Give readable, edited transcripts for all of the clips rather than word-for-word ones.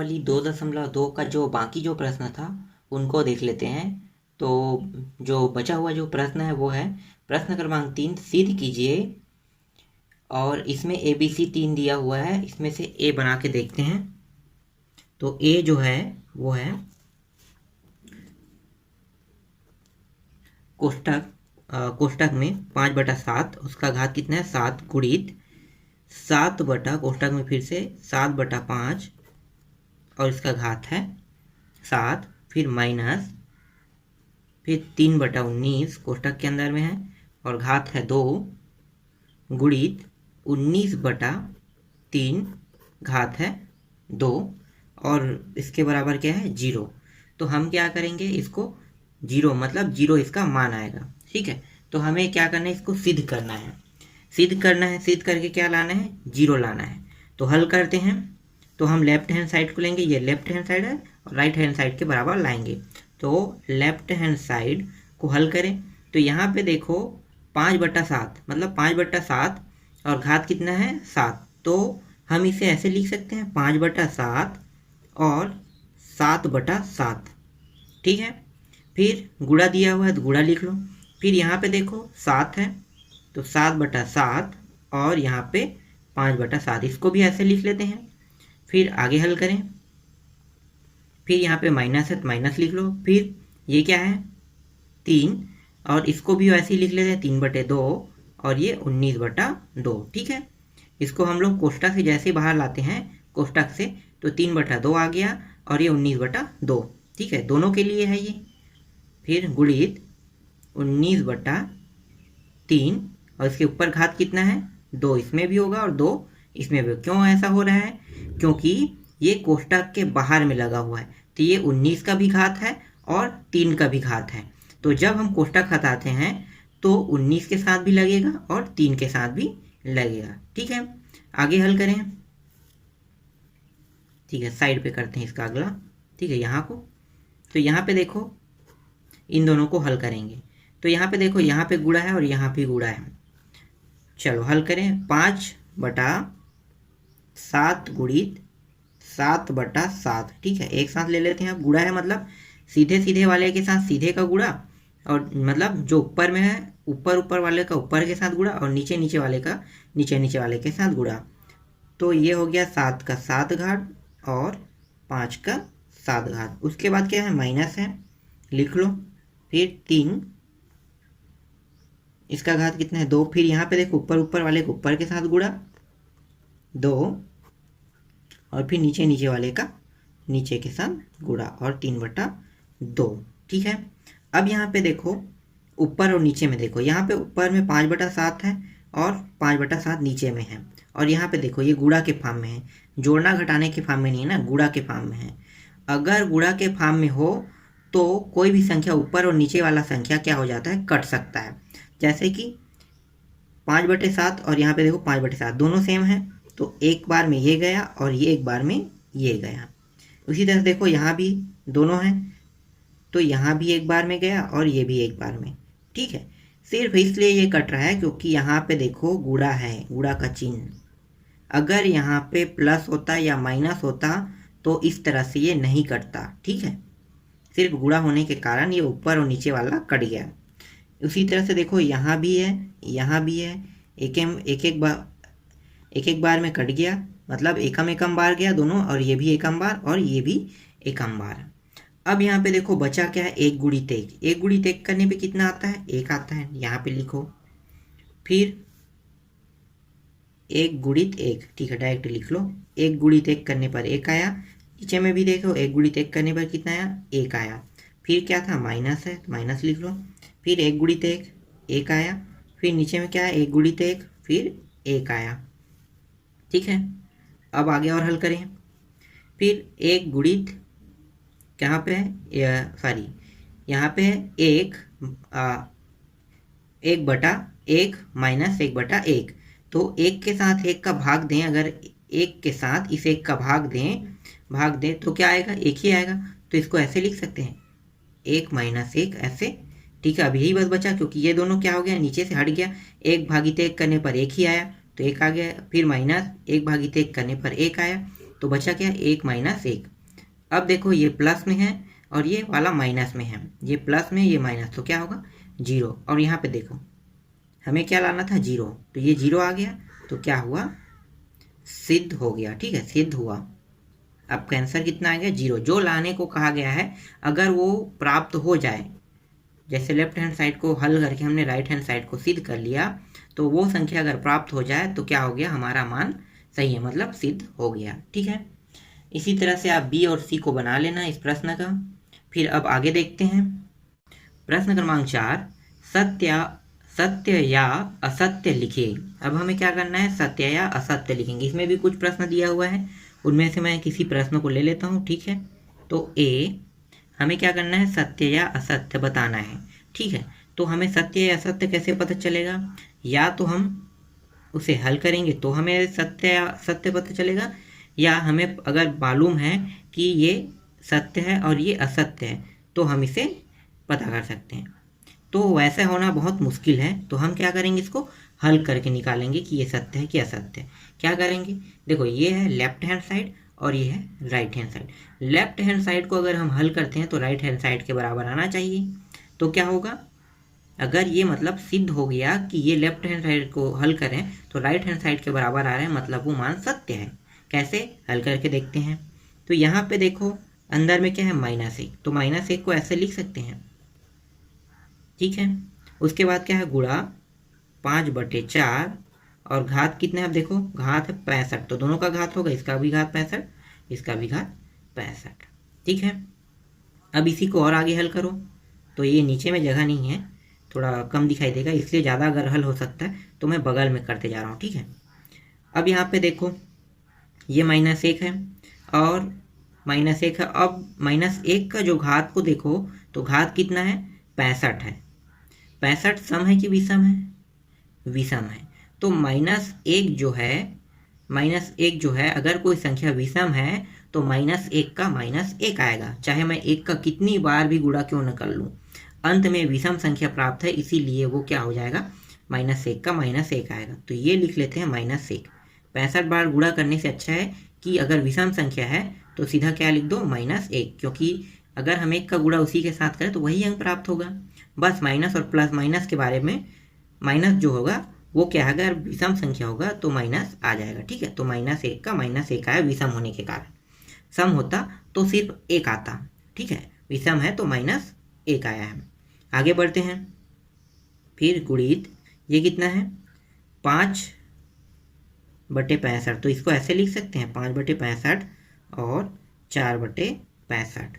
प्रश्नावली 2.2 का जो बाकी जो प्रश्न था उनको देख लेते हैं। तो जो बचा हुआ जो प्रश्न है वो है प्रश्न क्रमांक 3, सिद्ध कीजिए। और इसमें ABC 3 दिया हुआ है, इसमें से ए बना के देखते हैं। तो ए जो है वो है कोष्टक में 5/7, उसका घात कितना है 7 गुणित 7 बटा कोष्टक में फिर से 7/5 और इसका घात है 7, फिर माइनस, फिर 3/19 कोष्टक के अंदर में है और घात है 2 गुणित 19/3 घात है 2 और इसके बराबर क्या है 0। तो हम क्या करेंगे, इसको 0 मतलब 0 इसका मान आएगा। ठीक है, तो हमें क्या करना है, इसको सिद्ध करना है। सिद्ध करके क्या लाना है, 0 लाना है। तो हल करते हैं। तो हम लेफ्ट हैंड साइड को लेंगे, ये लेफ्ट हैंड साइड है, और राइट हैंड साइड के बराबर लाएंगे। तो लेफ्ट हैंड साइड को हल करें तो यहाँ पे देखो 5/7 मतलब 5/7 और घात कितना है 7। तो हम इसे ऐसे लिख सकते हैं 5/7 और 7/7। ठीक है, फिर गुणा दिया हुआ है तो गुणा लिख लो। फिर यहाँ पे देखो 7 है तो 7/7 और यहाँ पे 5/7, इसको भी ऐसे लिख लेते हैं। फिर आगे हल करें। फिर यहाँ पे माइनस है तो माइनस लिख लो। फिर ये क्या है 3 और इसको भी वैसे ही लिख लेते हैं 3/2 और ये 19/2। ठीक है, इसको हम लोग कोष्टक से जैसे बाहर लाते हैं कोष्टक से, तो 3/2 आ गया और ये 19/2। ठीक है, दोनों के लिए है ये। फिर गुणित 19/3 और इसके ऊपर घात कितना है 2, इसमें भी होगा और 2 इसमें भी। क्यों ऐसा हो रहा है, क्योंकि ये कोष्टक के बाहर में लगा हुआ है, तो ये 19 का भी घात है और 3 का भी घात है। तो जब हम कोष्टक हटाते हैं तो 19 के साथ भी लगेगा और 3 के साथ भी लगेगा। ठीक है, आगे हल करें। ठीक है, साइड पे करते हैं इसका अगला। ठीक है, यहाँ को, तो यहाँ पे देखो इन दोनों को हल करेंगे। तो यहाँ पे देखो, यहाँ पे गुणा है और यहाँ पे गुणा है। चलो हल करें। 5/7 गुणित 7/7। ठीक है, एक साथ ले लेते हैं। अब गुणा है मतलब सीधे सीधे वाले के साथ सीधे का गुणा, और मतलब जो ऊपर में है ऊपर वाले का ऊपर के साथ गुणा, और नीचे नीचे वाले का नीचे वाले के साथ गुणा। तो ये हो गया 7 का 7 घात और 5 का 7 घात। उसके बाद क्या है, माइनस है, लिख लो। फिर 3, इसका घात कितना है 2। फिर यहाँ पे देखो ऊपर वाले को ऊपर के साथ गुणा 2 और फिर नीचे वाले का नीचे के साथ गुणा और 3/2। ठीक है, अब यहाँ पे देखो ऊपर और नीचे में देखो, यहाँ पे ऊपर में 5/7 है और 5/7 नीचे में है। और यहाँ पे देखो ये गुणा के फॉर्म में है, जोड़ना घटाने के फॉर्म में नहीं है ना, गुणा के फॉर्म में है। अगर गुणा के फॉर्म में हो तो कोई भी संख्या ऊपर और नीचे वाला संख्या क्या हो जाता है, कट सकता है। जैसे कि 5/7 और यहाँ पे देखो 5/7 दोनों सेम है, तो एक बार में ये गया और ये एक बार में ये गया। उसी तरह देखो यहाँ भी दोनों हैं, तो यहाँ भी एक बार में गया और ये भी एक बार में। ठीक है, सिर्फ इसलिए ये कट रहा है क्योंकि यहाँ पे देखो गुणा है, गुणा का चिन्ह। अगर यहाँ पे प्लस होता या माइनस होता तो इस तरह से ये नहीं कटता। ठीक है, सिर्फ गुणा होने के कारण ये ऊपर और नीचे वाला कट गया। उसी तरह से देखो यहाँ भी है, यहाँ भी है, एक बार में कट गया, मतलब एकम बार गया दोनों, और ये भी एकम बार और ये भी एकम बार। अब यहाँ पे देखो बचा क्या है, 1 गुणित 1। 1 गुणित 1 करने पे कितना आता है, 1 आता है, यहाँ पे लिखो। फिर 1 गुणित 1, ठीक है डायरेक्ट लिख लो। 1 गुणित 1 करने पर 1 आया। नीचे में भी देखो 1 गुणित 1 करने पर कितना आया, 1 आया। फिर क्या था, माइनस है तो माइनस लिख लो। फिर 1 गुणित 1, 1 आया। फिर नीचे में क्या है, 1 गुणित 1, फिर 1 आया। ठीक है, अब आगे और हल करें। फिर 1 गुणित, कहाँ पे है, सॉरी यहाँ पे है 1/1 माइनस 1/1। तो 1 के साथ 1 का भाग दें, अगर 1 के साथ इस 1 का भाग दें तो क्या आएगा, 1 ही आएगा। तो इसको ऐसे लिख सकते हैं 1 - 1 ऐसे। ठीक है, अब यही बस बचा, क्योंकि ये दोनों क्या हो गया, नीचे से हट गया। 1/1 करने पर 1 ही आया तो 1 आ गया। फिर माइनस 1/1 करने पर 1 आया तो बचा क्या, 1 माइनस 1। अब देखो ये प्लस में है और ये वाला माइनस में है, ये प्लस में ये माइनस, तो क्या होगा 0। और यहाँ पे देखो हमें क्या लाना था 0, तो ये 0 आ गया, तो क्या हुआ, सिद्ध हो गया। ठीक है, सिद्ध हुआ। आपका आंसर कितना आ गया 0। जो लाने को कहा गया है अगर वो प्राप्त हो जाए, जैसे लेफ्ट हैंड साइड को हल करके हमने राइट हैंड साइड को सिद्ध कर लिया, तो वो संख्या अगर प्राप्त हो जाए तो क्या हो गया, हमारा मान सही है, मतलब सिद्ध हो गया। ठीक है, इसी तरह से आप बी और सी को बना लेना इस प्रश्न का। फिर अब आगे देखते हैं प्रश्न क्रमांक 4, सत्य या असत्य लिखिए। अब हमें क्या करना है, सत्य या असत्य लिखेंगे। इसमें भी कुछ प्रश्न दिया हुआ है, उनमें से मैं किसी प्रश्न को ले लेता हूँ। ठीक है, तो ए, हमें क्या करना है, सत्य या असत्य बताना है। ठीक है, तो हमें सत्य या असत्य कैसे पता चलेगा, या तो हम उसे हल करेंगे तो हमें सत्य या असत्य पता चलेगा, या हमें अगर मालूम है कि ये सत्य है और ये असत्य है तो हम इसे पता कर सकते हैं। तो वैसा होना बहुत मुश्किल है, तो हम क्या करेंगे, इसको हल करके निकालेंगे कि ये सत्य है कि असत्य है। क्या करेंगे, देखो ये है लेफ्ट हैंड साइड और ये है right hand side. Left hand side को अगर हम हल करते हैं तो राइट हैंड साइड के बराबर आना चाहिए। तो क्या होगा, अगर ये मतलब सिद्ध हो गया कि ये लेफ्ट हैंड साइड को हल करें तो राइट हैंड साइड के बराबर आ रहे हैं, मतलब वो मान सत्य है। कैसे, हल करके देखते हैं। तो यहाँ पे देखो अंदर में क्या है, -1, तो -1 को ऐसे लिख सकते हैं। ठीक है, उसके बाद क्या है, गुणा 5/4 और घात कितना है, अब देखो घात है 65, तो दोनों का घात होगा, इसका भी घात 65, इसका भी घात 65। ठीक है, अब इसी को और आगे हल करो, तो ये नीचे में जगह नहीं है, थोड़ा कम दिखाई देगा, इसलिए ज़्यादा अगर हल हो सकता है तो मैं बगल में करते जा रहा हूँ। ठीक है, अब यहाँ पे देखो ये -1 है और -1 है। अब -1 का जो घात को देखो तो घात कितना है, 65 है। 65 सम है कि विषम है, विषम है। तो -1 जो है अगर कोई संख्या विषम है तो -1 का -1 आएगा, चाहे मैं 1 का कितनी बार भी गुणा क्यों न कर लूँ, अंत में विषम संख्या प्राप्त है, इसीलिए वो क्या हो जाएगा, -1 का -1 आएगा। तो ये लिख लेते हैं -1। 65 बार गुणा करने से अच्छा है कि अगर विषम संख्या है तो सीधा क्या लिख दो, -1, क्योंकि अगर हम 1 का गुणा उसी के साथ करें तो वही अंक प्राप्त होगा। बस माइनस और प्लस माइनस के बारे में, माइनस जो होगा वो क्या है, अगर विषम संख्या होगा तो माइनस आ जाएगा। ठीक है, तो -1 का -1 आया विषम होने के कारण, सम होता तो सिर्फ 1 आता। ठीक है, विषम है तो -1 आया है। आगे बढ़ते हैं, फिर गुणित ये कितना है, 5/65, तो इसको ऐसे लिख सकते हैं 5/65 और 4/65।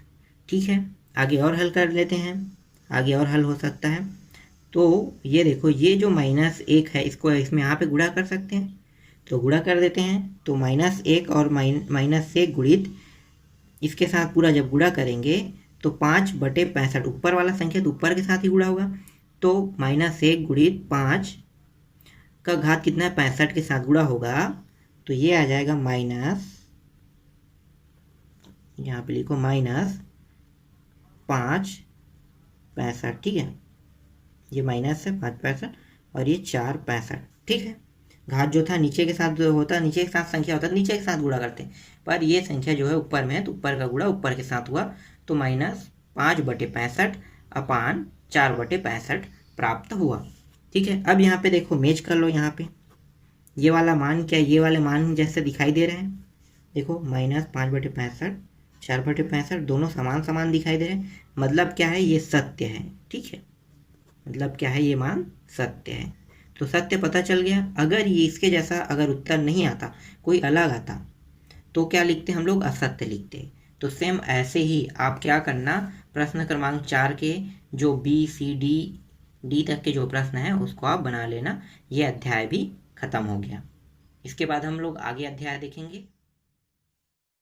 ठीक है, आगे और हल कर लेते हैं, आगे और हल हो सकता है। तो ये देखो ये जो -1 है इसको इसमें यहाँ पे गुणा कर सकते हैं, तो गुणा कर देते हैं। तो -1 और -1 गुणित इसके साथ पूरा जब गुणा करेंगे तो 5/65, ऊपर वाला संख्या तो ऊपर के साथ ही गुणा होगा, तो -1 गुणित 5 का घात कितना है, 65 के साथ गुणा होगा, तो ये आ जाएगा यहाँ पे लिखो -5/65। ठीक है, ये माइनस है 5/65 और ये 4/65। ठीक है, घात जो था नीचे के साथ होता, नीचे के साथ संख्या होता है नीचे के साथ गुणा करते हैं, पर ये संख्या जो है ऊपर में है तो ऊपर का गुणा ऊपर के साथ हुआ, तो -5/65 अपान 4/65 प्राप्त हुआ। ठीक है, अब यहाँ पे देखो मेज कर लो, यहाँ पे ये वाला मान क्या, ये वाले मान जैसे दिखाई दे रहे हैं, देखो -5/65 4/65 दोनों समान समान दिखाई दे रहे हैं, मतलब क्या है, ये सत्य है। ठीक है, मतलब क्या है, ये मान सत्य है। तो सत्य पता चल गया। अगर ये इसके जैसा अगर उत्तर नहीं आता, कोई अलग आता, तो क्या लिखते हम लोग, असत्य लिखते। तो सेम ऐसे ही आप क्या करना, प्रश्न क्रमांक 4 के जो BCD तक के जो प्रश्न है उसको आप बना लेना। ये अध्याय भी खत्म हो गया। इसके बाद हम लोग आगे अध्याय देखेंगे।